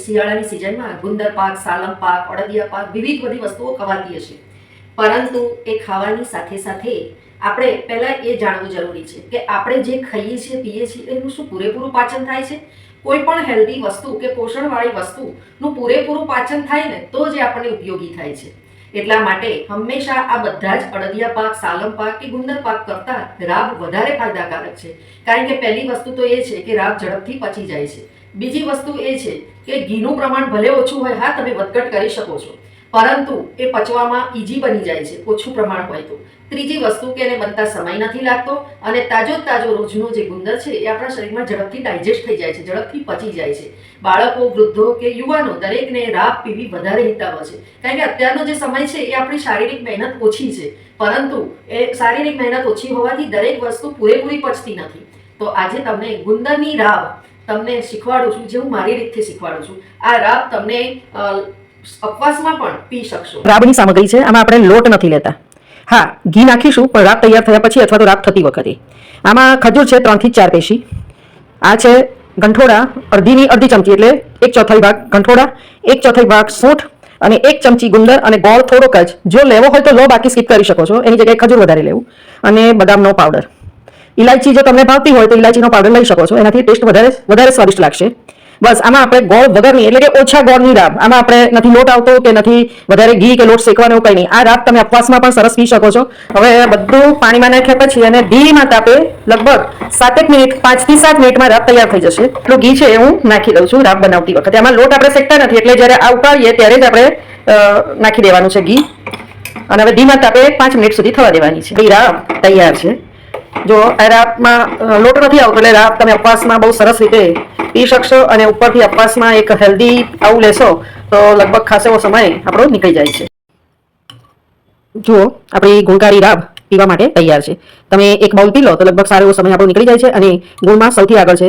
શિયાળાની સિઝનમાં ગુંદર પાક, સાલમ પાક, અડદિયા પાક, વિવિધ બધી વસ્તુઓ ખવાતી હશે, પરંતુ એ ખાવાની સાથે સાથે આપણે પહેલાં એ જાણવું જરૂરી છે કે આપણે જે ખાઈએ છીએ, પીએ છીએ એનું શું પૂરેપૂરું પાચન થાય છે. કોઈ પણ હેલ્ધી વસ્તુ કે પોષણવાળી વસ્તુનું પૂરેપૂરું પાચન થાય ને તો જ આપણને ઉપયોગી થાય છે. એટલા માટે હંમેશા આ બધા જ અડદિયા પાક, સાલમ પાક કે ગુંદર પાક કરતાં રાબ વધારે ફાયદાકારક છે. કારણ કે પહેલી વસ્તુ તો એ છે કે રાબ ઝડપથી પચી જાય છે. બીજી વસ્તુ એ છે કે ઘીનું પ્રમાણ ભલે ઓછું હોય, હા તમે વધઘટ કરી શકો છો, પરંતુ એ પચવામાં ઈઝી બની જાય છે ઓછું પ્રમાણ હોય તો. ત્રીજી વસ્તુ કે એને બનતા સમય નથી લાગતો અને તાજો રોજનો જે ગુંદર છે એ આપણા શરીરમાં ઝડપથી ડાયજેસ્ટ થઈ જાય છે, ઝડપથી પચી જાય છે. બાળકો, વૃદ્ધો કે યુવાનો દરેકને રાબ પીવી વધારે હિતાવહ છે. કારણ કે અત્યારનો જે સમય છે એ આપણી શારીરિક મહેનત ઓછી છે, પરંતુ એ શારીરિક મહેનત ઓછી હોવાથી દરેક વસ્તુ પૂરેપૂરી પચતી નથી. તો આજે તમને ગુંદરની રાબ તમને શીખવાડું છું, જે હું મારી રીતથી શીખવાડું છું. આ રાબ તમને ઉપવાસમાં પણ પી શકશો. રાબની સામગ્રી છે, આમાં આપણે લોટ નથી લેતા. હા, ઘી નાખીશું પણ રાબ તૈયાર થયા પછી અથવા તો રાબ થતી વખતે. આમાં ખજૂર છે 3 થી 4 પેશી. આ છે ગંઠોડા, અડધી ચમચી એટલે 1/4 ભાગ ગંઠોડા, 1/4 ભાગ સૂંઠ અને 1 ચમચી ગુંદર અને ગોળ થોડોક જ. જો લેવો હોય તો લો, બાકી સ્કીપ કરી શકો છો. એની જગ્યાએ ખજૂર વધારે લેવું. અને બદામનો પાવડર. ઇલાયચી જો તમને ભાવતી હોય તો ઇલાયચીનો પાવડર લઈ શકો છો, એનાથી ટેસ્ટ વધારે સ્વાદિષ્ટ લાગશે. બસ આમાં આપણે ગોળ વગરની એટલે કે ઓછા ગોળની રાબ, આમાં આપણે નથી લોટ આવતો કે નથી વધારે ઘી કે લોટ શેકવાનો એવું કંઈ નહીં. આ રાબ તમે ઉપવાસમાં પણ સરસ પી શકો છો. હવે બધું પાણીમાં નાખ્યા પછી અને ધીમા તાપે લગભગ 7 મિનિટ, 5 થી 7 મિનિટમાં રાબ તૈયાર થઈ જશે. એટલું ઘી છે એ હું નાખી દઉં છું રાબ બનાવતી વખતે. આમાં લોટ આપણે શેકતા નથી, એટલે જ્યારે આ ઉકાળીએ ત્યારે જ આપણે નાખી દેવાનું છે ઘી. અને હવે ધીમા તાપે 5 મિનિટ સુધી થવા દેવાની છે. એ રાબ તૈયાર છે. જો આ રાબમાં લોટ નથી આવતો એટલે રાબ તમે ઉપવાસમાં બહુ સરસ રીતે પી શકશો. અને ઉપરથી ઉપવાસમાં એક હેલ્ધી આવું લેશો તો લગભગ ખાસ એવો સમય આપણો નીકળી જાય છે. જુઓ, આપણી ગુણકારી રાબ પીવા માટે તૈયાર છે. તમે એક બાઉલ પી લો તો લગભગ સારો એવો સમય આપણો નીકળી જાય છે. અને ગુણમાં સૌથી આગળ છે